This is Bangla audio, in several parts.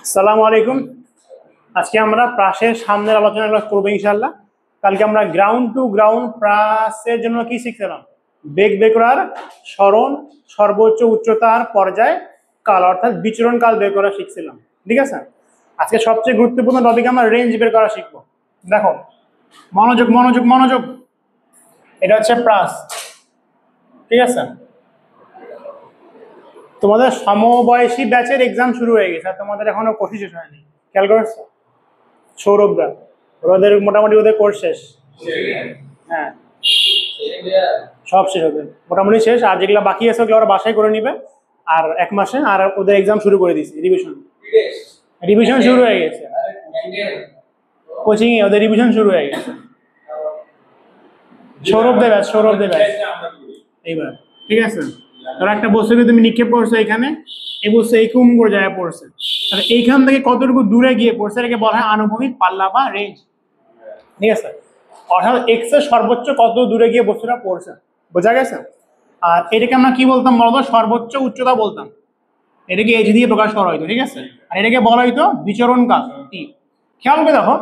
আসসালামু আলাইকুম। আজকে আমরা প্রাসের সামনের আলোচনা করবো ইনশাআল্লাহ। কালকে আমরা গ্রাউন্ড টু গ্রাউন্ড প্রাসের জন্য কি শিখছিলাম? বেগ বের করার সরণ, সর্বোচ্চ উচ্চতার পর্যায় কাল অর্থাৎ বিচরণ কাল বের করা শিখছিলাম। ঠিক আছে, আজকে সবচেয়ে গুরুত্বপূর্ণ টপিক আমরা রেঞ্জ বের করা শিখবো। দেখো, মনোযোগ মনোযোগ মনোযোগ, এটা হচ্ছে প্রাস। ঠিক আছে, তোমাদের সমবয়সী ব্যাচের এক্সাম শুরু হয়ে গেছে, তোমাদের এখনো কোর্স শেষ হয়নি। খেয়াল করেছো? সৌরভরা ওদের মোটামুটি ওদের কোর্স শেষ। হ্যাঁ, সব শেষ হবে, মোটামুটি শেষ। আর যেগুলো বাকি আছে ওগুলো ওরা বাসায় করে নিবে আর এক মাসে। আর ওদের এক্সাম শুরু করে দিয়েছি, রিভিশন শুরু হয়ে গেছে। কোচিং এ ওদের রিভিশন শুরু হয়ে গেছে। সৌরভ দেবে এইবার। ঠিক আছে, ধরো একটা বস্তুকে তুমি নিক্ষেপ করছো এখানে, এই বস্তু এইরকম করে জায়গায় পড়ছে, তাহলে এইখান থেকে কতটুকু দূরে গিয়ে পড়ছে এটাকে বলা হয় আনুভূমিক পাল্লা বা রেঞ্জ। ঠিক আছে, অর্থাৎ এক্স এর সর্বোচ্চ কত দূরে গিয়ে বস্তুটা পড়ছে, বোঝা গেছে? আর এটাকে আমরা কি বলতাম বলতো? সর্বোচ্চ উচ্চতা বলতাম। এটাকে এইচ দিয়ে প্রকাশ করা হইতো। ঠিক আছে, আর এটাকে বলা হইতো বিচরণ কাল, টি। খেয়াল করে দেখো,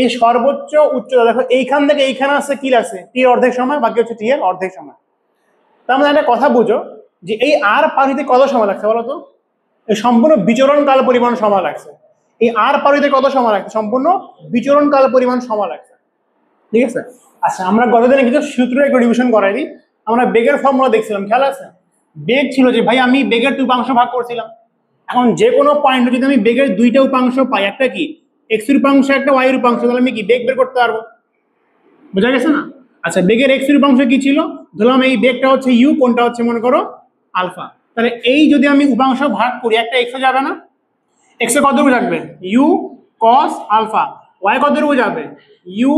এই সর্বোচ্চ উচ্চতা দেখো এইখান থেকে এইখানে আছে কি লাগছে? টি অর্ধেক সময়, বাকি হচ্ছে টি এর অর্ধেক সময়। তার মানে একটা কথা বুঝো যে এই আর পার হইতে কত সময় লাগছে বলো তো? এই সম্পূর্ণ বিচরণ কাল পরিমাণ সময় লাগছে। এই আর পার হইতে কত সময় লাগছে? সম্পূর্ণ বিচরণ কাল পরিমাণ সময় লাগছে। ঠিক আছে, আচ্ছা আমরা গতদিনে কিছু সূত্র একটু রিভিশন করাই দিই। আমরা বেগের ফর্মুলা দেখছিলাম, খেয়াল আছে? বেগ ছিল যে ভাই আমি বেগের দুই উপাংশ ভাগ করছিলাম। এখন যে কোনো পয়েন্টে যদি আমি বেগের দুইটা উপাংশ পাই, একটা কি এক্স এর উপাংশ, একটা ওয়াই এর উপাংশ, তাহলে আমি কি বেগ বের করতে পারবো। বোঝা গেছে না? আচ্ছা, বেগের এক্স এর উপাংশ কি ছিল? ধরলাম এই বেগটা হচ্ছে ইউ, কোনটা হচ্ছে মনে করো আলফা। তাহলে এই যদি আমি উপাংশ ভাগ করি, একটা এক্স যাবে না? এক্স এ কত দূর যাবে? You cos alpha. ওয়াই কত দূর যাবে? U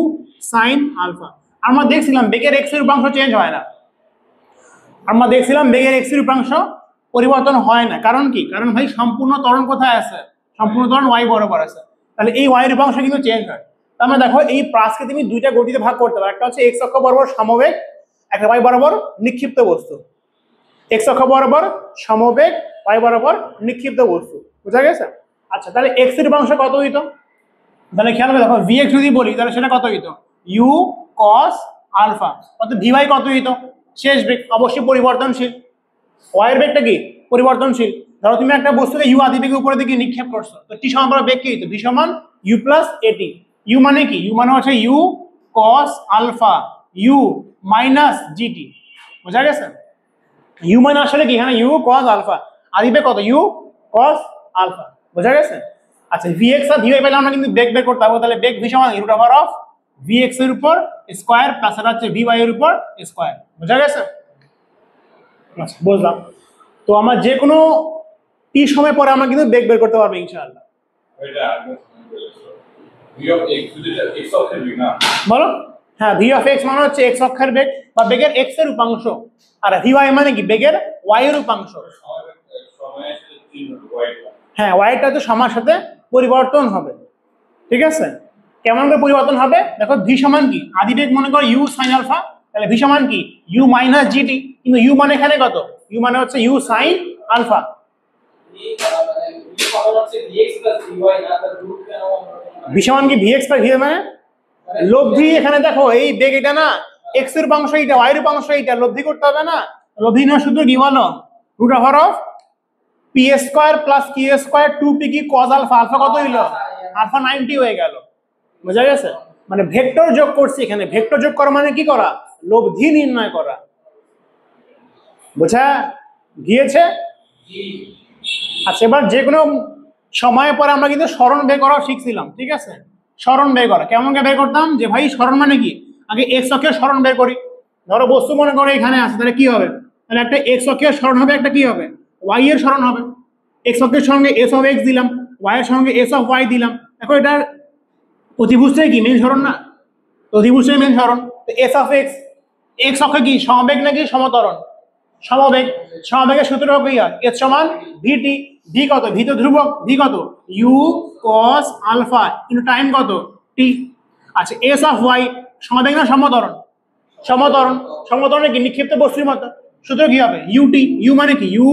sine alpha. আমরা দেখছিলাম বেগের এক্স এর উপাংশ চেঞ্জ হয় না। আমরা দেখছিলাম বেগের এক্স এর উপাংশ পরিবর্তন হয় না। কারণ কি? কারণ ভাই সম্পূর্ণ ত্বরণ কোথায় আছে? সম্পূর্ণ ত্বরণ ওয়াই বরাবর আছে। তাহলে এই ওয়াই এর উপাংশ কিন্তু চেঞ্জ হয়। তার মানে দেখো, এই প্রাসকে তুমি দুইটা গতিতে ভাগ করতে পারো। একটা হচ্ছে এক্স অক্ষ বরাবর সমবেগ, একটা ওয়াই বরাবর নিক্ষিপ্ত বস্তু। এক্স অক্ষ বরাবর সমবেগ, ওয়াই বরাবর নিক্ষিপ্ত বস্তু। বুঝা গেছে? আচ্ছা, তাহলে এক্স এর উপাংশ কত হইতো? তাহলে খেয়াল করে দেখো, ভি এক্স যদি বলি তাহলে সেটা কত হইতো? U cos alpha. অর্থাৎ ভি ওয়াই কত হইতো? শেষ বেগ অবশ্যই পরিবর্তনশীল। ওয়াই এর বেগটা কি? পরিবর্তনশীল। ধরো তুমি একটা বস্তুকে ইউ আদি বেগে উপরের দিকে নিক্ষেপ করছো, তো টি সমান বেগ কি হইতো? ভি সমান ইউ প্লাস এটি। ইউ মানে কি? ইউ মানে হচ্ছে u cos alpha, u minus g t. বোঝা গেছে? ইউ মানে আসলে কি? এখানে ইউ কস আলফা, আদি বেগ কত? U cos alpha. বোঝা গেছে? আচ্ছা, ভি এক্স আর ভি ওয়াই পেলে আমরা কিন্তু বেগ বের করতে পারবো। তাহলে বেগ ভি সমান root over of v x এর উপর স্কয়ার প্লাস এটা হচ্ছে ভি ওয়াই এর উপর স্কয়ার। বোঝা গেছে? আচ্ছা, বুঝলাম। তো আমরা যে কোনো টি সময় পরে আমরা কিন্তু বেগ বের করতে পারবো ইনশাআল্লাহ। বলো। হ্যাঁ, ভি অফ এক্স মানে হচ্ছে এক্স অক্ষের বেগ বা বেগের এক্স এর উপাংশ, আর ভি ওয়াই মানে কি? বেগের ওয়াই এর উপাংশ। হ্যাঁ, ওয়াইটা তো সময়ের সাথে পরিবর্তন হবে। ঠিক আছে, কেমন করে পরিবর্তন হবে? দেখো, ভি সমান কি? আদি বেগ মনে করো ইউ সাইন আলফা, তাহলে ভি সমান কি? U minus g t. কিন্তু ইউ মানে এখানে কত? ইউ মানে হচ্ছে ইউ সাইন আলফা। ভি সমান কি? ভি এক্স প্লাস ভি মানে লব্ধি। এখানে দেখো এই বেগ এটা না, এক্স এর উপাংশ এইটা, ওয়াই এর উপাংশ এইটা, লব্ধি করতে হবে না? লব্ধি না শুধু কি বলো? Root over of p square plus q square 2p কি কজ আলফা। আলফা কত হইলো? আলফা 90 হয়ে গেল। বোঝা গেছে? মানে ভেক্টর যোগ করছি এখানে। ভেক্টর যোগ করা মানে কি করা? লব্ধি নির্ণয় করা। বোঝা গিয়েছে? আচ্ছা, এবার যে কোনো সময় পরে আমরা কিন্তু সরণ বের করাও শিখছিলাম। ঠিক আছে, সরণ বের করা কেমন করে বের করতাম? যে ভাই সরণ মানে কি? আগে এক্স অক্ষের সরণ বের করি। ধরো বস্তু মনে করো এখানে আছে, তাহলে কি হবে? তাহলে একটা এক্স অক্ষের সরণ হবে, একটা কি হবে? ওয়াই এর সরণ হবে। এক্স অক্ষের সঙ্গে এস অফ এক্স দিলাম, ওয়াই এর সঙ্গে এস অফ ওয়াই দিলাম। দেখো এটার অতিভুজটাই কি? মেন সরণ না? অতিভুজটাই মেন সরণ। তো এস অফ এক্স, এক্স অক্ষে কি সমবেগ নাকি সমতরণ? সমবেগ। সমবেগের সূত্র কি হয়? এস সমান ভিটি। ভি কত? ভি তো ধ্রুবক। ভি কত? U cos alpha into time কত? টি। আচ্ছা, এস অফ ওয়াই সমবেগ না সমতরণ? সমতরণ। সমতরণে কি? নিক্ষিপ্ত বস্তুর মতো। সূত্র কি হবে? ইউটি। ইউ মানে কি? U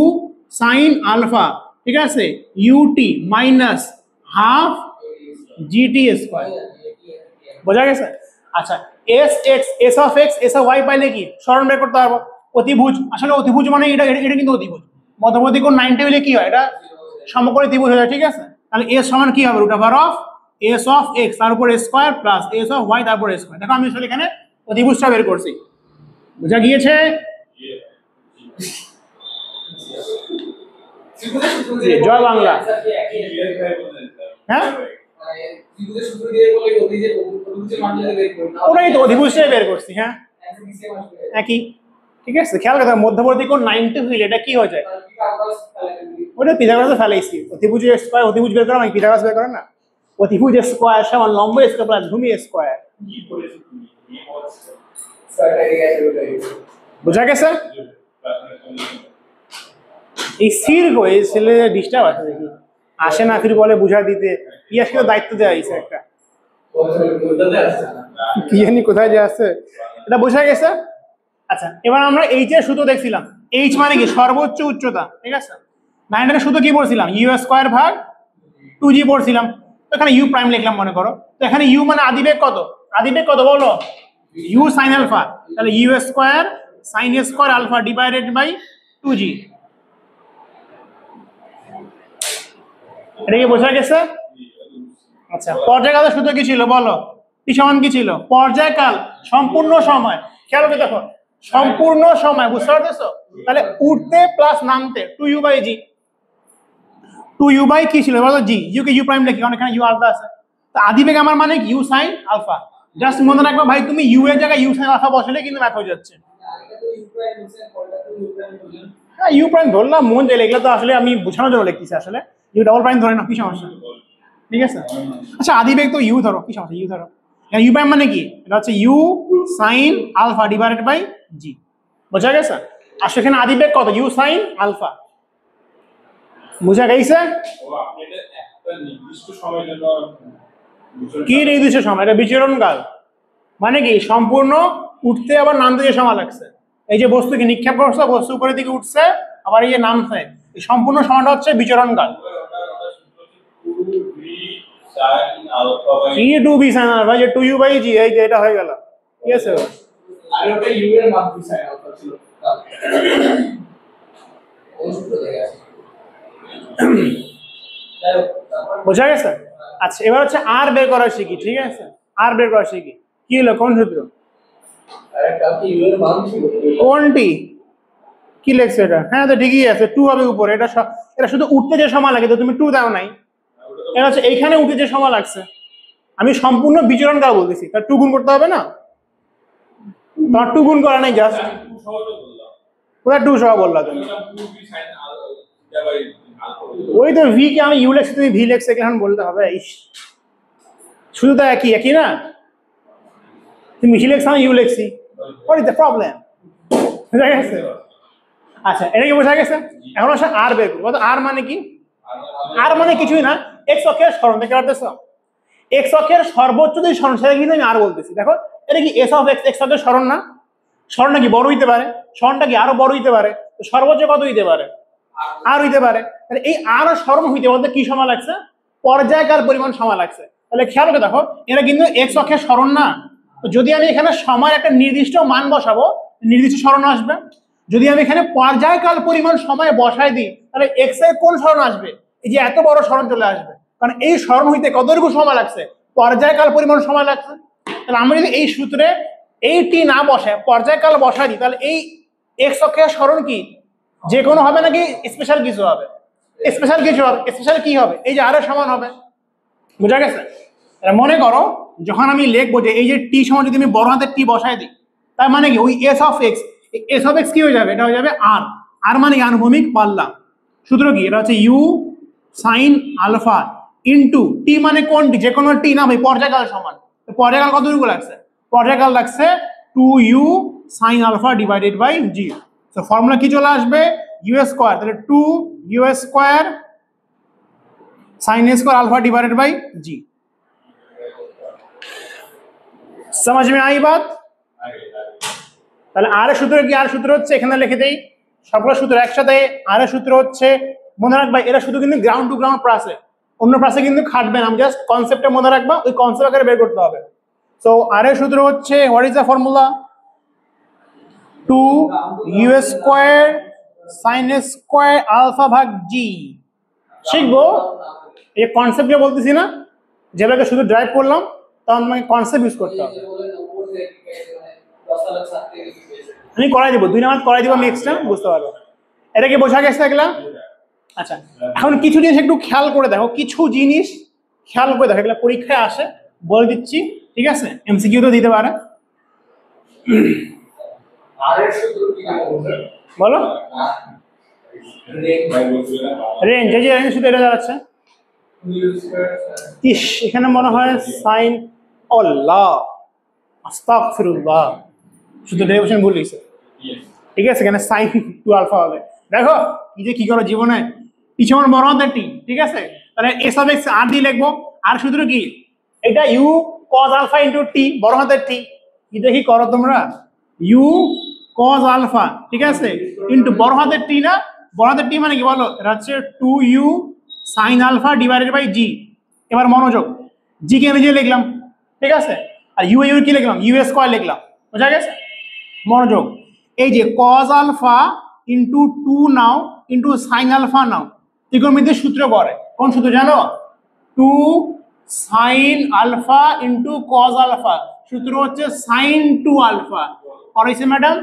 sine alpha. ঠিক আছে, u t minus half g t square. বোঝা গেছে? আচ্ছা, s x s of x s of y পাইলে কি সরণ বের করতে পারবো? অতিভুজ। আসলে অতিভুজ মানে এটা এটা কিন্তু অতিভুজ। মধ্যবর্তী কোণ 90 হলে কি হয়? এটা সমকোণী ত্রিভুজ হয়ে যায়, ঠিক আছে? তাহলে এস সমান কি হবে? Root over of s of x তার উপর square plus s of y তার উপর স্কোয়ার। দেখো আমি আসলে এখানে অতিভুজটা বের করছি। বোঝা গিয়েছে? জয় বাংলা। হ্যাঁ, ওটাই তো অধিভুজটাই বের করছি। হ্যাঁ, একই, ঠিক আছে? খেয়াল করতে হবে, মধ্যবর্তী কোণ 90 হইলে এটা কি হয়ে যায়? ওটা পিথাগোরাসে ফেলাইছি। অতিভুজ স্কয়ার, অতিভুজ বের করা মানে পিথাগোরাস বের করে না? অতিভুজ স্কয়ার সমান লম্ব স্কয়ার প্লাস ভূমি স্কয়ার। বুঝা গেছে? এই সির কই ছেলে ডিস্টার্ব আছে দেখি, আসে না, ফির বলে বুঝা দিতে। কি আজকে দায়িত্ব দেওয়া হয়েছে একটা, কি জানি কোথায় যে আছে, এটা বোঝা গেছে? আচ্ছা, এবার আমরা এইচ এর সূত্র দেখছিলাম। এইচ মানে কি? সর্বোচ্চ উচ্চতা, ঠিক আছে? 9 এর সূত্র কি পড়ছিলাম? ইউ স্কয়ার ভাগ 2g পড়ছিলাম। তো এখানে ইউ প্রাইম লিখলাম মনে করো। তো এখানে ইউ মানে আদিবেগ কত? আদিবেগ কত বলো? U sine alpha. তাহলে u square sine square alpha divided by 2g। এটা কি বোঝা গেছে? আচ্ছা, পর্যায়কালের সূত্র কি ছিল বলো? টি সমান কি ছিল? পর্যায়কাল সম্পূর্ণ সময়। খেয়াল করে দেখো, সম্পূর্ণ সময়, বুঝতে পারতেছো? তাহলে উঠতে প্লাস নামতে 2u by G. 2u by কি ছিল বলো? জি। ইউ কে ইউ প্রাইম লিখি কারণ এখানে ইউ আলফা আছে। তো আদিবেগ আমার মানে ইউ সাইন আলফা। জাস্ট মনে রাখবা ভাই, তুমি ইউ এর জায়গায় ইউ সাইন আলফা বসালে কিন্তু ম্যাথ হয়ে যাচ্ছে। হ্যাঁ, ইউ প্রাইম ধরলাম, মন যে এগুলো তো আসলে আমি বোঝানোর জন্য লিখতেছি। আসলে ইউ ডাবল প্রাইম ধরে না, কি সমস্যা? ঠিক আছে। আচ্ছা, আদিবেগ তো ইউ ধরো, কি সমস্যা? ইউ ধরো। ইউ প্রাইম মানে কি? এটা হচ্ছে u sine alpha divided by g. বোঝা গেছে? আর সেখানে আদিবেগ কত? U sine alpha. বুঝা গেছে? কি নির্দিষ্ট সময়? এটা বিচরণকাল। মানে কি? সম্পূর্ণ উঠতে আবার নামতে যে সময় লাগছে। এই যে বস্তুকে নিক্ষেপ করছে, বস্তু উপরের দিকে উঠছে, আবার এই যে নামছে, এই সম্পূর্ণ সময়টা হচ্ছে বিচরণকাল। কি 2b sin আলফা, যে 2u বাই জি, এই যে এটা হয়ে গেল। ঠিক আছে? আর ওটা u এর মান b sin আলফা ছিল। বোঝা গেছে? আচ্ছা, এবার হচ্ছে আর বের করা শিখি, ঠিক আছে? আর বের করা শিখি। কি হলো? কোন সূত্র? আরে কালকে u এর মান ছিল কোনটি? কি লেখছে এটা? হ্যাঁ, তো ঠিকই আছে, 2 হবে উপরে। এটা এটা শুধু উঠতে যে সময় লাগে, তো তুমি 2 দাও নাই। এটা হচ্ছে এইখানে উঠতে যে সময় লাগছে। আমি সম্পূর্ণ বিচরণকাল বলতেছি, তার 2 গুণ করতে হবে না? তোমার 2 গুণ করা নাই, জাস্ট ওটা 2 সহ বললা তুমি। ওই তো ভি কে আমি ইউ লেখছি, তুমি ভি লেখছে, এখন বলতে হবে। শুধু তো একই একই না? তুমি ভি লেখছো, আমি ইউ লেখছি। What is the problem? বুঝা গেছে? আচ্ছা, এটা কি বোঝা গেছে? এখন আসলে আর বের করবো। আর মানে কি? আর মানে কিছুই না, এক্স অক্ষের সরণ। দেখতে পারতেছো? এক্স অক্ষের সর্বোচ্চ যে সরণ, সেটা কিন্তু আমি আর বলতেছি। দেখো, এটা কি এস অফ এক্স, এক্স অক্ষের সরণ না? সরণটা কি বড় হইতে পারে? সরণটা কি আরো বড় হইতে পারে? সর্বোচ্চ কত হইতে পারে? আর হইতে পারে। তাহলে এই আর সরণ হইতে বলতে কি সময় লাগছে? পর্যায়কাল পরিমাণ সময় লাগছে। তাহলে খেয়াল করে দেখো, এটা কিন্তু এক্স অক্ষের সরণ না। তো যদি আমি এখানে সময় একটা নির্দিষ্ট মান বসাবো, নির্দিষ্ট সরণ আসবে। যদি আমি এখানে পর্যায়কাল পরিমাণ সময় বসাই দিই, তাহলে এক্স এর কোন সরণ আসবে? এই যে এত বড় সরণ চলে আসবে, কারণ এই সরণ হইতে কতটুকু সময় লাগছে? পর্যায়কাল পরিমাণ সময় লাগছে। তাহলে আমি যদি এই সূত্রে এই টি না বসে পর্যায়কাল বসাই দিই, তাহলে এই এক্স অক্ষের সরণ কি যে কোনো হবে নাকি স্পেশাল কিছু হবে? স্পেশাল কিছু হবে। স্পেশাল কি হবে? এই যে আর এর সমান হবে। বুঝা গেছে? মনে করো, যখন আমি লিখবো যে এই যে টি সমান যদি আমি বড় হাতের টি বসাই দিই, তার মানে কি? ওই S of x, s of x কি হয়ে যাবে? এটা হয়ে যাবে আর। আর মানে আনুভূমিক পাল্লা। সূত্র কি? এটা হচ্ছে u sine alpha into T মানে কোনটি? যে কোনো টি না ভাই, পর্যায়কাল সমান। পর্যায়কাল কতটুকু লাগছে? পর্যায়কাল লাগছে 2u sine alpha divided by g. তো ফর্মুলা কি চলে আসবে? ইউ স্কয়ার, তাহলে 2u square sine square alpha divided by g. समझ में आई बात? তাহলে আর এর সূত্র কি? আর সূত্র হচ্ছে, এখানে লিখে দেই সবগুলো সূত্র একসাথে। আর এর সূত্র হচ্ছে, মনে রাখবা, এরা শুধু কিন্তু গ্রাউন্ড টু গ্রাউন্ড প্লাসে, অন্য ক্লাসে কিন্তু খাটবে না, আমি জাস্ট কনসেপ্টটা মনে রাখবা, ওই কনসেপ্ট আকারে বের করতে হবে। সো আর এর সূত্র হচ্ছে what is the formula, 2u square sin square alpha ভাগ জি। শিখবো এই কনসেপ্টটা বলতেছি না, যেভাবে শুধু ড্রাইভ করলাম তখন আমাকে কনসেপ্ট ইউজ করতে হবে। আমি করাই দেবো, 2 নাম্বার করাই দেবো আমি এক্সট্রা, বুঝতে পারবো। এটা কি বোঝা গেছে এগুলা? আচ্ছা, এখন কিছু জিনিস একটু খেয়াল করে দেখো, কিছু জিনিস খেয়াল করে দেখো, এগুলো পরীক্ষায় আসে, বলে দিচ্ছি, ঠিক আছে? এমসিকিউ তো দিতে পারে। বলো রেঞ্জ, এই যে রেঞ্জ শুধু এটা দাঁড়াচ্ছে। ইস, এখানে মনে হয় সাইন আল্লাহ আস্তাগফিরুল্লাহ, শুধু ডেরিভেশন ভুল লিখছে, ঠিক আছে? এখানে সাইন 2 আলফা হবে। দেখো কি যে কি করো জীবনে, পিছন বড় হাতের টি, ঠিক আছে? তাহলে এস অফ এক্স আর দিয়ে লিখবো, আর সূত্র কি, এটা you cause alpha into T, বড় হাতের টি, কি দেখি করো তোমরা, ইউ কজ আলফা, ঠিক আছে, ইন্টু বড় হাতের টি, না বড় হাতের টি মানে কি বলো, এটা হচ্ছে 2u sine alpha divided by g. এবার মনোযোগ, জি কে নিজে লিখলাম, ঠিক আছে, আর ইউ ইউ কি লিখলাম, ইউ স্কয়ার লিখলাম, বোঝা গেছে? মনোযোগ, এই যে কজ আলফা ইন্টু 2 নাও ইন্টু সাইন আলফা নাও, ত্রিকোণমিতির সূত্র করে, কোন সূত্র জানো? 2 sine alpha into cos alpha, সূত্র হচ্ছে সাইন 2 আলফা। পড়াইছে ম্যাডাম?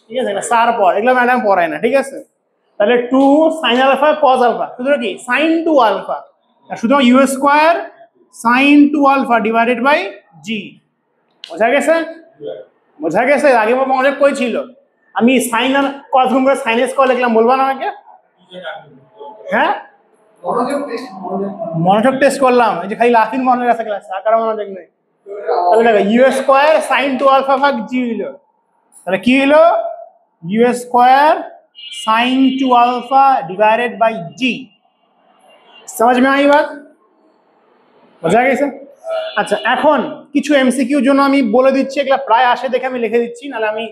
ঠিক আছে, স্যার পড়ে, এগুলো ম্যাডাম পড়ায় না, ঠিক আছে? তাহলে 2 সাইন আলফা কজ আলফা, সূত্র কি সাইন 2 আলফা, আর সুতরাং u square sine 2 alpha divided by g. বোঝা গেছে? বোঝা গেছে? আগে মনে কই ছিল, আমি সাইন আর কজ গুণ করে সাইন স্কয়ার লিখলাম, বলবা না আমাকে? হ্যাঁ, মনোযোগ টেস্ট করলাম, এই যে খালি লাফিন মনে আছে ক্লাসে, আর কারো মনোযোগ নেই। তাহলে দেখো ইউ স্কয়ার সাইন 2 আলফা ভাগ জি হলো, তাহলে কি হলো, u square sine 2 alpha divided by g. समझ में आई बात? বোঝা গেছে? আচ্ছা, এখন কিছু এমসিকিউ জন্য আমি বলে দিচ্ছি, এগুলা প্রায় আসে দেখে আমি লিখে দিচ্ছি, নাহলে আমি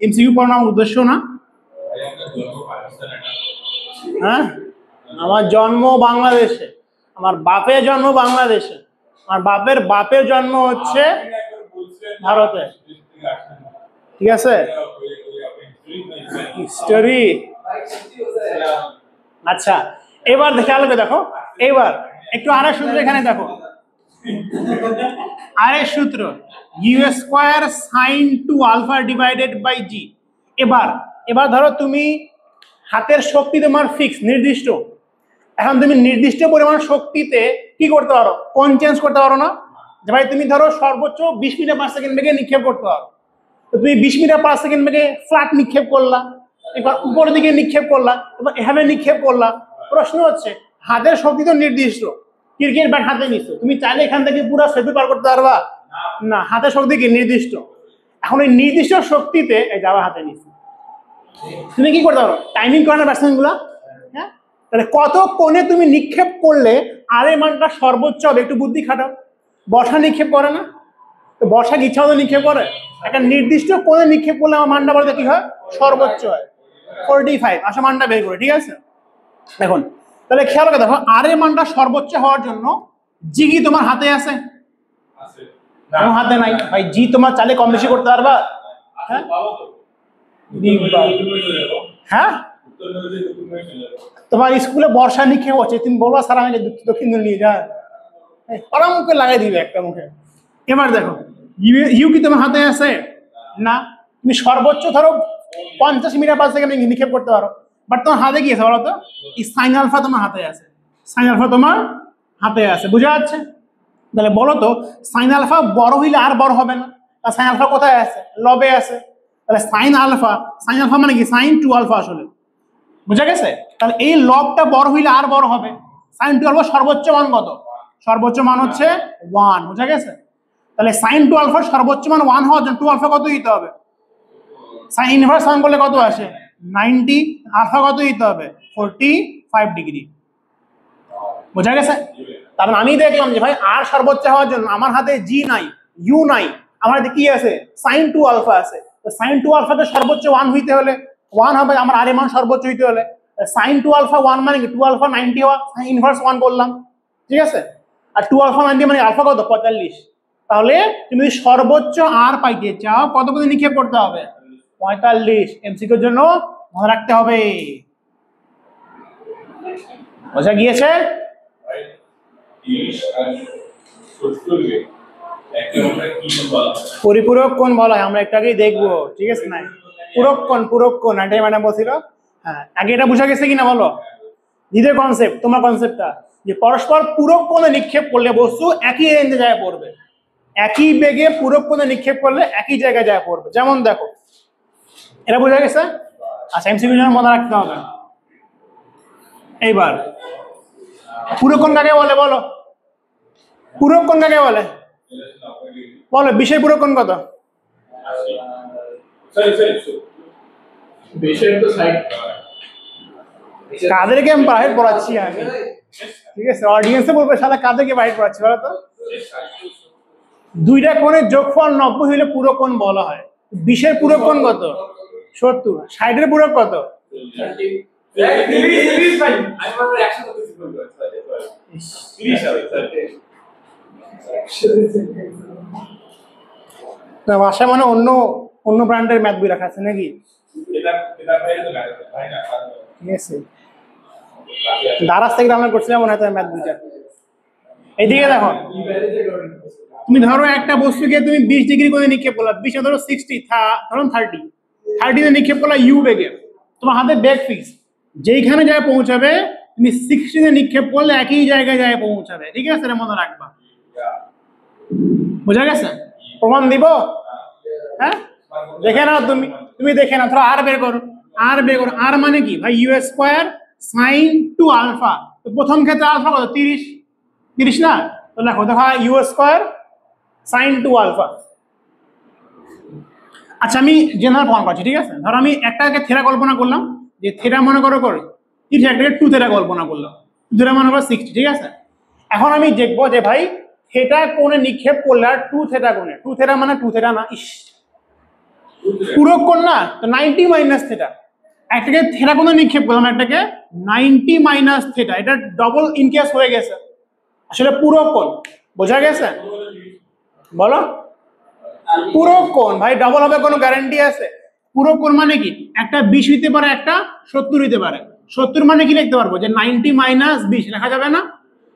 এমসিকিউ পড়ানোর আমার উদ্দেশ্য না। হ্যাঁ, আমার জন্ম বাংলাদেশে, আমার বাপের জন্ম বাংলাদেশে, আমার বাপের বাপের জন্ম হচ্ছে ভারতে, ঠিক আছে? হিস্টোরি। আচ্ছা, এবার দেখে আলোকে দেখো, এবার একটু আরেক সূত্র এখানে দেখো, আরেক সূত্র u square sine 2 alpha divided by g. এবার ধরো তুমি হাতের শক্তি তোমার ফিক্স নির্দিষ্ট, এখন তুমি নির্দিষ্ট পরিমাণ শক্তিতে কি করতে পারো, কোণ চেঞ্জ করতে পারো না? যে ভাই তুমি ধরো সর্বোচ্চ 20 মিটার পার সেকেন্ড বেগে নিক্ষেপ করতে পারো, তো তুমি 20 মিটার পার সেকেন্ড বেগে ফ্ল্যাট নিক্ষেপ করলা, এবার উপরের দিকে নিক্ষেপ করলা, এবার এভাবে নিক্ষেপ করলা। প্রশ্ন হচ্ছে হাতের শক্তি তো নির্দিষ্ট, ক্রিকেট ব্যাট হাতে নিচ্ছো, তুমি চাইলে এখান থেকে পুরো সেতু পার করতে পারবা না, হাতের শক্তি কি নির্দিষ্ট। এখন এই নির্দিষ্ট শক্তিতে এই যাওয়া হাতে নিচ্ছো, তুমি কি করতে পারো, টাইমিং করো না ব্যাটসম্যান গুলা, হ্যাঁ? তাহলে কত কোণে তুমি নিক্ষেপ করলে আর এই মানটা সর্বোচ্চ হবে, একটু বুদ্ধি খাটাও। বর্ষা নিক্ষেপ করে না, তো বর্ষা কি ইচ্ছা মতো নিক্ষেপ করে? একটা নির্দিষ্ট কোণে নিক্ষেপ করলে আমার মানটা বলতে কি হয়, সর্বোচ্চ হয় 45। আসা মানটা বের করে, ঠিক আছে? এখন তাহলে খেয়াল করে দেখো, আর এর মানটা সর্বোচ্চ হওয়ার জন্য জি কি তোমার হাতে আছে? তোমার হাতে নাই ভাই, জি তোমার চাইলে কম বেশি করতে পারবা? হ্যাঁ, হ্যাঁ, তোমার স্কুলে বর্ষা নিক্ষেপ হচ্ছে, তুমি বলবা স্যার আমি দক্ষিণ দিকে নিয়ে যা, ওরা মুখে লাগাই দিবে একটা মুখে। এবার দেখো ইউ কি তোমার হাতে আছে? না, তুমি সর্বোচ্চ ধরো 50 মিটার পার সেকেন্ড নিক্ষেপ করতে পারো, বাট তোমার হাতে কি আছে বলো তো? এই সাইন আলফা তোমার হাতে আছে, সাইন আলফা তোমার হাতে আছে, বুঝা যাচ্ছে? তাহলে বলো তো সাইন আলফা বড় হইলে আর বড় হবে না, আর সাইন আলফা কোথায় আছে? লবে আছে। তাহলে সাইন আলফা মানে কি সাইন 2 আলফা আসলে, বুঝা গেছে? তাহলে এই লবটা বড় হইলে আর বড় হবে, সাইন 2 আলফা সর্বোচ্চ মান কত? সর্বোচ্চ মান হচ্ছে 1, বুঝা গেছে? তাহলে সাইন 2 আলফার সর্বোচ্চ মান 1 হওয়ার জন্য 2 আলফা কত দিতে হবে? সাইন ইনভার্স মান করলে কত আসে? 90, আলফা কত দিতে হবে? 45 ডিগ্রি, বুঝা গেছে? তারপর আমি দেখলাম যে ভাই আর সর্বোচ্চ হওয়ার জন্য আমার হাতে জি নাই, ইউ নাই, আমার হাতে কি আছে? সাইন 2 আলফা আছে। তো সাইন 2 আলফাতে সর্বোচ্চ 1 হইতে হলে 1 হবে, আমার আর এর মান সর্বোচ্চ হইতে হলে সাইন 2 আলফা 1 মানে কি 2 আলফা 90 হওয়া, সাইন ইনভার্স 1 করলাম, ঠিক আছে। আর 2 আলফা 90 মানে আলফা কত 45। তাহলে তুমি যদি সর্বোচ্চ আর পাইতে চাও কত করে নিক্ষেপ করতে হবে 45। এমসিকিউর জন্য মনে রাখতে হবে। বোঝা গিয়েছে? পরিপূরক কোণ বলা হয়, আমরা একটু আগেই দেখবো, ঠিক আছে না? পূরক কোণ এটাই ম্যাডাম বলছিল। হ্যাঁ, আগে এটা বোঝা গেছে কিনা বলো? দ্বিতীয় কনসেপ্ট, তোমার কনসেপ্টটা যে পরস্পর পূরক কোণে নিক্ষেপ করলে বস্তু একই রেঞ্জে যায় পড়বে, একই বেগে পূরক কোণে নিক্ষেপ করলে একই জায়গায় যায় পড়বে। যেমন দেখো, এটা বোঝা গেছে? আচ্ছা, এমসিকিউ জন্য মনে রাখতে হবে। এইবার পূরক কোণ কাকে বলে বলো? পূরক কোণ কাকে বলে বলো? 20 পূরক কোণ কত? কাদেরকে আমি বাইরে পড়াচ্ছি আমি, ঠিক আছে? অডিয়েন্সে বলবে শালা কাদেরকে বাইরে পড়াচ্ছি বলো তো? দুইটা কোণের যোগফল 90 হলে পূরক কোণ বলা হয়। 20 পূরক কোণ কত? 70। 60 পূরক কত? বাসায় মানে অন্য ব্র্যান্ডের ম্যাথ বই রাখা আছে নাকি? ঠিক আছে, দারাজ থেকে ডাউনলোড করছিলাম মনে হয় ম্যাথ বইটা। এইদিকে দেখো, তুমি ধরো একটা বস্তুকে তুমি 20 ডিগ্রি করে নিক্ষেপ করলা, 20 ধরো 60, ধরুন 30 নিক্ষেপ করলা ইউ বেগে, তোমার হাতে বেগ ফিক্স, যেইখানে যায় পৌঁছাবে তুমি 60 নিক্ষেপ করলে একই জায়গায় যায় পৌঁছাবে। ঠিক আছে, এটা মনে রাখবা। বুঝা গেছে? প্রমাণ দিব? হ্যাঁ, দেখে নাও তুমি দেখে নাও। ধরো আর বের করো, আর মানে কি ভাই? U square sine two alpha. তো প্রথম ক্ষেত্রে আলফা কত? 30 না? তো দেখো u square sine two alpha. আচ্ছা, আমি জেনারেল প্রমাণ করছি, ঠিক আছে? ধরো আমি একটাকে থেরা কল্পনা করলাম, যে থেরা মনে করো 30, একটাকে 2 থেরা কল্পনা করলাম, 2 থেরা মনে করো 60। ঠিক আছে, এখন আমি দেখবো যে ভাই থেটা কোণে নিক্ষেপ করলে আর 2 থেটা কোণে, 2 থেটা মানে 2 থেটা না, পূরক কোণ না, তো 90 মাইনাস থেটা। একটাকে থেটা কোণে নিক্ষেপ করলাম, একটাকে 90 মাইনাস থেটা, এটা ডবল ইনকেস হয়ে গেছে, আসলে পূরক কোণ। বোঝা গেছে? বলো, পূরক কোণ ভাই ডবল হবে কোনো গ্যারান্টি আছে? পূরক কোণ মানে কি? একটা 20 হইতে পারে, একটা 70 হইতে পারে। 70 মানে কি লিখতে পারবো? যে 90 মাইনাস 20 লেখা যাবে না?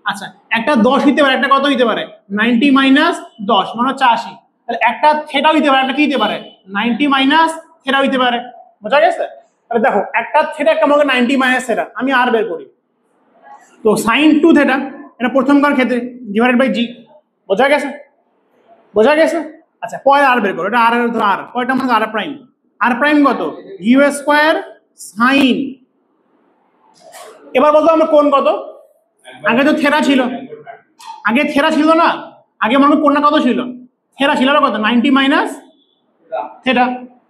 আচ্ছা, একটা 10 হইতে পারে, একটা কত হইতে পারে? 90 মাইনাস 10 মানে হচ্ছে 80। তাহলে একটা থেটা হইতে পারে, একটা কি হইতে পারে? 90 মাইনাস থেটা হইতে পারে। বোঝা গেছে? তাহলে দেখো, একটা থেটা একটা মনে 90 মাইনাস থেটা, আমি আর বের করি, তো সাইন 2 থেটা, এটা প্রথমকার ক্ষেত্রে ডিভাইডেড বাই জি। বোঝা গেছে? বোঝা গেছে? আচ্ছা, পরে আর বের করো, এটা আর ধরো আর পরেরটা মানে আর প্রাইম কত? U square sine. এবার বলতো আমরা কোণ কত? আগে তো থেরা ছিল, আগে থেরা ছিল না, আগে মনে করো কোণটা কত ছিল? থেরা ছিল কত? 90 মাইনাস থেটা।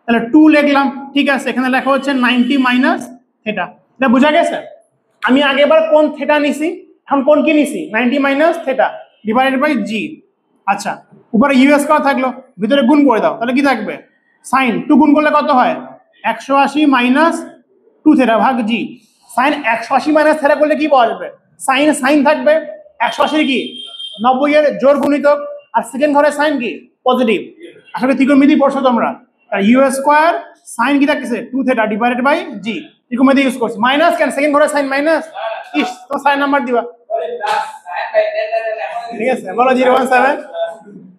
তাহলে 2 লিখলাম, ঠিক আছে? এখানে লেখা হচ্ছে 90 মাইনাস থেটা। এটা বোঝা গেছে? আমি আগে এবার কোণ থেটা নিছি, এখন কোণ কি নিছি? 90 মাইনাস থেটা ডিভাইডেড বাই জি। আচ্ছা, উপরে ইউ স্কয়ার থাকলো, ভিতরে গুণ করে দাও, তাহলে কি থাকবে? সাইন 2 গুণ করলে কত হয়? 180 মাইনাস 2 থেটা ভাগ জি। সাইন 180 মাইনাস থেটা করলে কি পাওয়া যাবে? সাইন থাকবে 180 কি 90 এর জোড় গুণিতক, আর সেকেন্ড ঘরে সাইন কি পজিটিভ। আসলে ত্রিকোণমিতি পড়ছো তোমরা, আর ইউ স্কয়ার সাইন কি থাকতেছে 2 থেটা ডিভাইডেড বাই জি। ত্রিকোণমিতি ইউজ করছি, মাইনাস কেন? সেকেন্ড ঘরে সাইন মাইনাস, ইস তো সাইন নাম্বার দিবা। ঠিক আছে, বলো 017।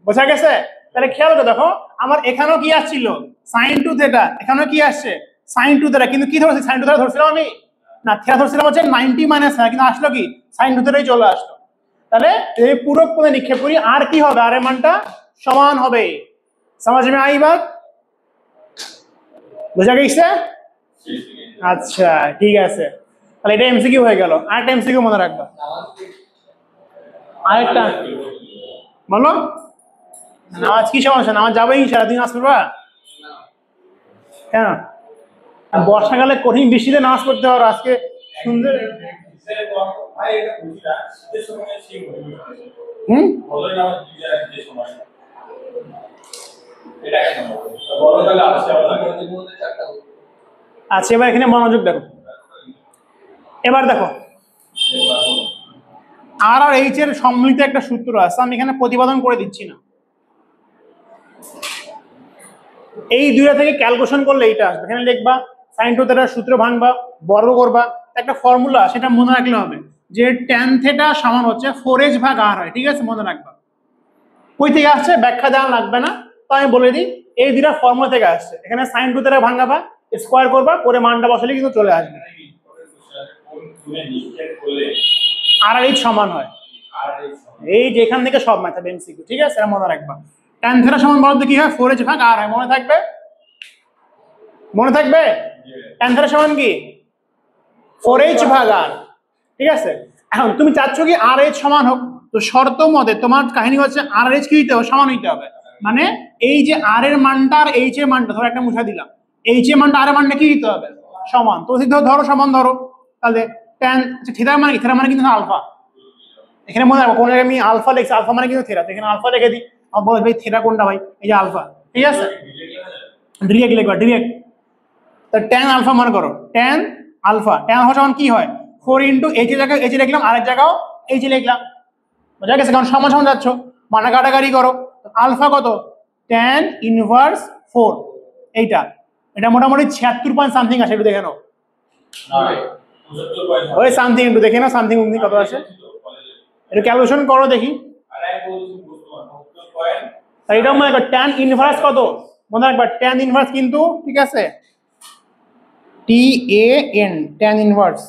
বোঝা গেছে? তাহলে খেয়াল করে দেখো, আমার এখানেও কি আসছিল? সাইন 2 থেটা, এখানেও কি আসছে? সাইন 2 থেটা, কিন্তু কি ধরছি? সাইন 2 থেটা ধরছিলাম আমি না, থেটা ধরছিলাম হচ্ছে 90 মাইনাস থেটা, কিন্তু আসলো কি? সাইন 2 থেটাই চলে আসলো। তাহলে এই পূরক কোণে নিক্ষেপ করি, আর কি হবে? আর এর মানটা সমান হবে। সমাজ মে আই বাত? বোঝা গেছে? আচ্ছা, ঠিক আছে, তাহলে এটা এমসিকিউ হয়ে গেল। আরেকটা এমসিকিউ মনে রাখবা, আরেকটা বলো। নামাজ কি সমস্যা? নামাজ যাবেই সারাদিন, নামাজ পড়বা কেন? বর্ষাকালে কঠিন বৃষ্টিতে নামাজ পড়তে পারো, আজকে সুন্দর। আচ্ছা, এবার এখানে মনোযোগ দেখো, এবার দেখো আর আর এইচ এর সম্মিলিত একটা সূত্র আছে, আমি এখানে প্রতিপাদন করে দিচ্ছি না। এই দুইটা থেকে ক্যালকুলেশন করলে এইটা আসবে, এখানে লিখবা সাইন টু থিটার সূত্র ভাঙবা, বর্গ করবা, একটা ফর্মুলা সেটা মনে রাখলে হবে যে ট্যান থিটা সমান হচ্ছে 4h ভাগ r হয়, ঠিক আছে, মনে রাখবা। কই থেকে আসছে ব্যাখ্যা দেওয়া লাগবে না, তো আমি বলে দিই এই দুইটা ফর্মুলা থেকে আসছে। এখানে সাইন টু থিটা ভাঙাবা, স্কোয়ার করবা, করে মানটা বসালে কিন্তু চলে আসবে। আর আর এইচ সমান হয়, এই যে এখান থেকে সব ম্যাথ হবে এমসিকিউ, ঠিক আছে, এটা মনে রাখবা। ট্যান থিটা সমান বলতে কি হয় 4h ভাগ r হয়, মনে থাকবে, মনে থাকবে। ট্যান থিটা সমান কি 4h ভাগ r, ঠিক আছে। এখন তুমি চাচ্ছ কি আর এইচ সমান হোক, তো শর্ত মতে তোমার কাহিনী হচ্ছে আর এইচ কি দিতে হবে, সমান হইতে হবে। মানে এই যে আর এর মানটা আর এইচ এর মানটা, ধরো একটা মুছা দিলাম, এইচ এর মানটা আর এর মানটা কি দিতে হবে, সমান। তো ধরো সমান ধরো, তাহলে ট্যান থিটা মানে কি, থিটা মানে কিন্তু আলফা, এখানে মনে রাখবো কোন জায়গায় আমি আলফা লিখছি, আলফা মানে কিন্তু থিটা, তো এখানে আলফা লিখে দিই। আমার বলে ভাই থিটা কোনটা ভাই, এই যে আলফা, ঠিক আছে, ডিরেক্ট লিখবা ডিরেক্ট। তো ট্যান আলফা মনে করো, ট্যান আলফা, ট্যান আলফা সমান কি হয় 4 ইন্টু এইচ এর জায়গায় এইচ লিখলাম, আরেক জায়গাও এইচ লিখলাম, বোঝা গেছে, কারণ সমান সমান যাচ্ছ, মানে কাটাকাটি করো। আলফা কত, ট্যান ইনভার্স 4, এইটা, এটা মোটামুটি 76 পয়েন্ট সামথিং আসে, একটু দেখে নাও, ওই সামথিং একটু দেখে নাও, সামথিং কত আসে, এটা ক্যালকুলেশন করো দেখি। এটা মনে করো ট্যান ইনভার্স কত, মনে রাখবা ট্যান ইনভার্স কিন্তু, ঠিক আছে, TAN, ট্যান ইনভার্স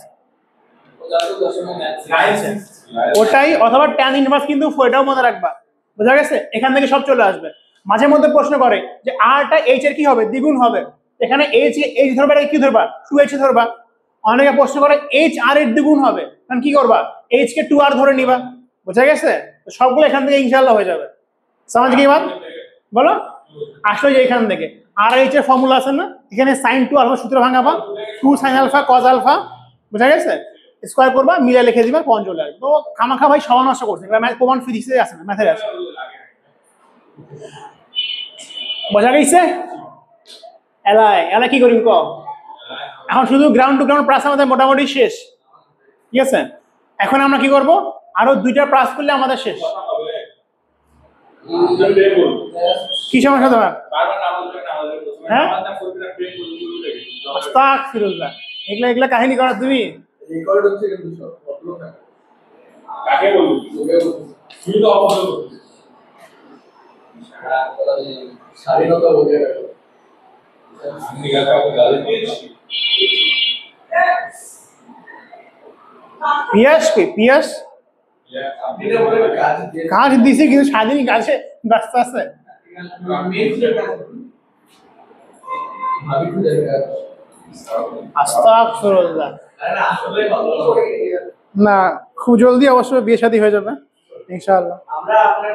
ওটাই, অথবা ট্যান ইনভার্স কিন্তু এটাও মনে রাখবা, বোঝা গেছে। এখান থেকে সব চলে আসবে। মাঝে মধ্যে প্রশ্ন করে যে আরটা এইচ এর কি হবে, দ্বিগুণ হবে, এখানে এইচ এইচ ধরবা, এটা কি ধরবা 2h ধরবা। অনেকে প্রশ্ন করে এইচ আর এর দ্বিগুণ হবে, কারণ কি করবা এইচ কে 2r ধরে নিবা, বোঝা গেছে। তো সবগুলো এখান থেকে ইনশাআল্লাহ হয়ে যাবে। সমাজ কি বাদ বলো, আসলে যে এখান থেকে আর এইচ এর ফর্মুলা আছে না, এখানে sin 2 আলফা সূত্র ভাঙাবা, 2 sin আলফা cos আলফা, বোঝা গেছে, স্কয়ার করবা, মিলে লিখে দিবা, পয়েন্ট চলে আসবে। তো খামাখা ভাই সমান নষ্ট করছে, ম্যাথ প্রমাণ ফিজিক্সে আছে না, ম্যাথে আছে, বোঝা গেছে। এলাই এলাই কি করিম ক, এখন শুধু গ্রাউন্ড টু গ্রাউন্ড প্রাস আমাদের মোটামুটি শেষ, ঠিক আছে। এখন আমরা কি করব, আরো দুইটা প্রাস করলে আমাদের শেষ। কি সমস্যা তোমার, হ্যাঁ, আস্তাগফিরুল্লাহ, এগুলা এগুলা কাহিনী করা তুমি, রেকর্ড হচ্ছে কিন্তু সব বদলো না, কাকে বলবো তুমি তো অপছন্দ করছো, সারা স্বাধীনতা বজায় রাখো, আমি কাউকে গালি দিয়েছি, পিয়াস কি পিয়াস আপনি তো বলে কাজ দিছি, কিন্তু স্বাধীন কাজে ব্যস্ত আছে, আস্তাগফিরুল্লাহ। না খুব জলদি অবশ্য বিয়ে শাদী হয়ে যাবে ইনশাআল্লাহ। আমরা আপনার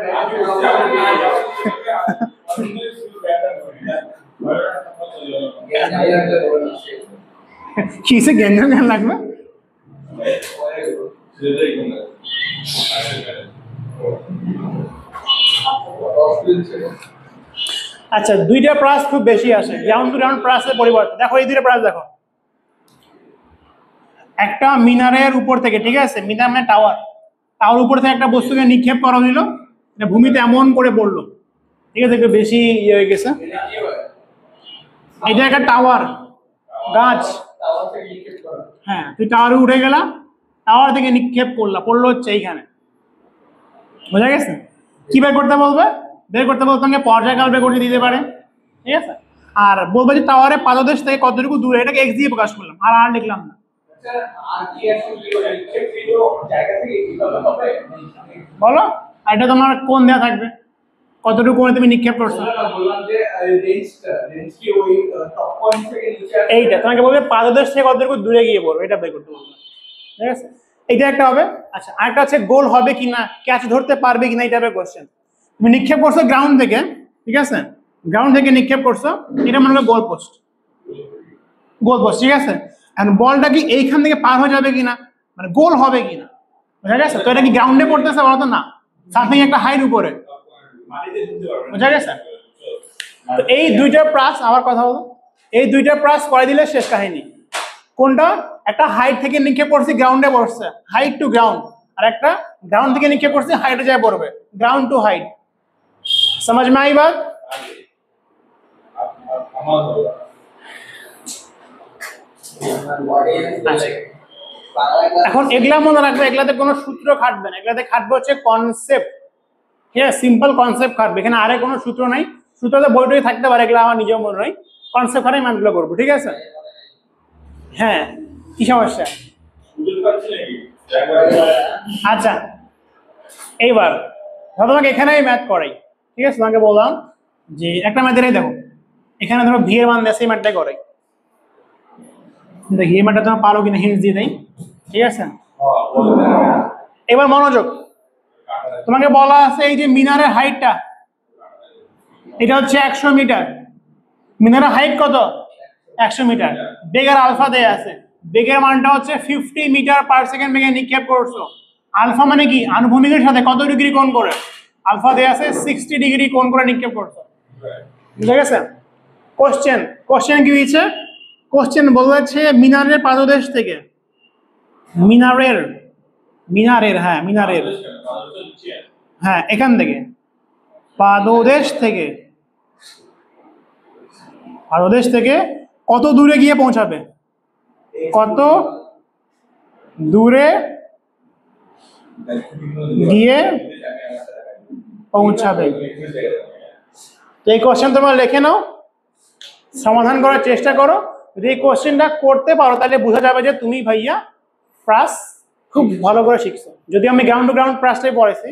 কিসে গেঞ্জাম জ্ঞান লাগবে, আচ্ছা দুইটা প্রাস খুব বেশি আসে, গ্রাউন্ড টু গ্রাউন্ড প্রাসের পরিবর্তে। দেখো এই দুইটা প্রাস দেখো, একটা মিনারের উপর থেকে, ঠিক আছে, মিনার মানে টাওয়ার, টাওয়ার উপর থেকে একটা বস্তুকে নিক্ষেপ করা হইল, এটা ভূমিতে এমন করে পড়লো, ঠিক আছে, একটু বেশি ইয়ে হয়ে গেছে। এটা একটা টাওয়ার, গাছ, হ্যাঁ, তুই টাওয়ারে উঠে গেলা, টাওয়ার থেকে নিক্ষেপ করলা, পড়লো হচ্ছে এইখানে, বোঝা গেছে। কি বের করতে বলবে, বের করতে বলতে তোমাকে পর্যায়কাল বের করতে দিতে পারে, ঠিক আছে। আর বলবে যে টাওয়ারের পাদদেশ থেকে কতটুকু দূরে, এটাকে এক্স দিয়ে প্রকাশ করলাম, আর আর লিখলাম না। বলো এটা তোমার কোন দেওয়া থাকবে, কতটুকু কোণে তুমি নিক্ষেপ করছো, এইটা তোমাকে বলবে পাদদেশ থেকে কতটুকু দূরে গিয়ে পড়বে, এটা বের করতে বলবে, ঠিক আছে। এইটা একটা হবে। আচ্ছা আরেকটা আছে গোল হবে কিনা, ক্যাচ ধরতে পারবে কিনা, এটা হবে কোশ্চেন। তুমি নিক্ষেপ করছো গ্রাউন্ড থেকে, ঠিক আছে, গ্রাউন্ড থেকে নিক্ষেপ করছো, এটা মনে হয় গোল পোস্ট, গোল পোস্ট, ঠিক আছে। এখন বলটা কি এইখান থেকে পার হয়ে যাবে কিনা, মানে গোল হবে কিনা, বুঝা গেছে। তো এটা কি গ্রাউন্ডে পড়তেছে, বলতো না, সামথিং একটা হাইট উপরে, বুঝা গেছে। তো এই দুইটা প্রাস, আমার কথা হলো এই দুইটা প্রাস করে দিলে শেষ কাহিনী। কোনটা, একটা হাইট থেকে নিক্ষেপ করছি, গ্রাউন্ডে পড়ছে, হাইট টু গ্রাউন্ড, আর একটা গ্রাউন্ড থেকে নিক্ষেপ করছে হাইটে যায় পড়বে, গ্রাউন্ড টু হাইট। समझ में आई बात? এখন এগুলা মনে রাখবে, এগুলাতে কোনো সূত্র খাটবে না, এগুলাতে খাটবে হচ্ছে কনসেপ্ট। ঠিক আছে, সিম্পল কনসেপ্ট খাটবে, এখানে আরে কোনো সূত্র নাই। সূত্রতে বইটই থাকতে পারে, এগুলো আমার নিজেও মনে নয়, কনসেপ্ট খাটাই ম্যাথগুলো করবো। ঠিক আছে, হ্যাঁ কি সমস্যা? আচ্ছা এইবার ধরো তোমাকে এখানেই ম্যাথ করাই, ঠিক আছে, তোমাকে বললাম যে একটা ম্যাথেরই দেখো, এখানে ধরো ভি এর মান দেয়, সেই ম্যাথটাই করাই। দেখি এই ম্যাথটা তোমার পারো কিনা, হিন্টস দিয়ে দেই। ঠিক আছে, এবার মনোযোগ, তোমাকে বলা আছে এই যে মিনারের হাইটটা, এটা হচ্ছে 100 মিটার। মিনারের হাইট কত? 100 মিটার। বেগের আলফা দেয়া আছে, বেগের মানটা হচ্ছে 50 মিটার পার সেকেন্ড বেগে নিক্ষেপ করছো। আলফা মানে কি? আনুভূমিকের সাথে কত ডিগ্রি কোণ করে? আলফা দেয়া আছে 60 ডিগ্রি কোণ করে নিক্ষেপ করছো। ঠিক আছে, কোশ্চেন কি হয়েছে? কোশ্চেন বলেছে মিনারের পাদদেশ থেকে, মিনারের হ্যাঁ এখান থেকে, পাদদেশ থেকে কত দূরে গিয়ে পৌঁছাবে, কত দূরে গিয়ে পৌঁছাবে। তো এই কোশ্চেন তোমরা লিখে নাও, সমাধান করার চেষ্টা করো। যদি এই কোশ্চেনটা করতে পারো তাহলে বোঝা যাবে যে তুমি ভাইয়া প্রাস খুব ভালো করে শিখছো। যদি আমি গ্রাউন্ড টু গ্রাউন্ড প্রাসটাই পড়েছি,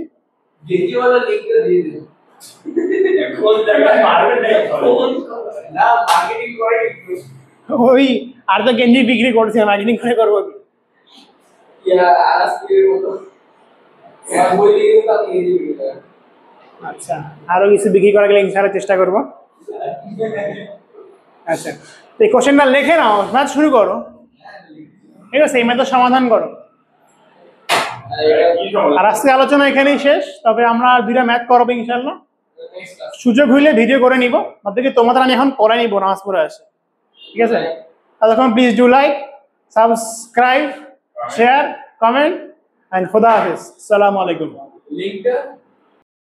ওই আর তো গেঞ্জি বিক্রি করছে, মার্কেটিং করে করবো কি? আচ্ছা, আরো কিছু বিক্রি করা গেলে ইনশাআল্লাহ চেষ্টা করবো। আচ্ছা, এই কোশ্চেনটা লিখে নাও, ম্যাথ শুরু করো। ঠিক আছে, এই ম্যাথের সমাধান করো। আর আজকে আলোচনা এখানেই শেষ, তবে আমরা দুইটা ম্যাথ করবো ইনশাআল্লাহ। সুযোগ হইলে ভিডিও করে নিব, ভাবতে কি তোমাদের আমি এখন পড়াই নিব, নামাজ পড়ে আসে। ঠিক আছে, ততক্ষণ please do like, subscribe, share, comment, and খুদা হাফেজ। আসসালামু আলাইকুম।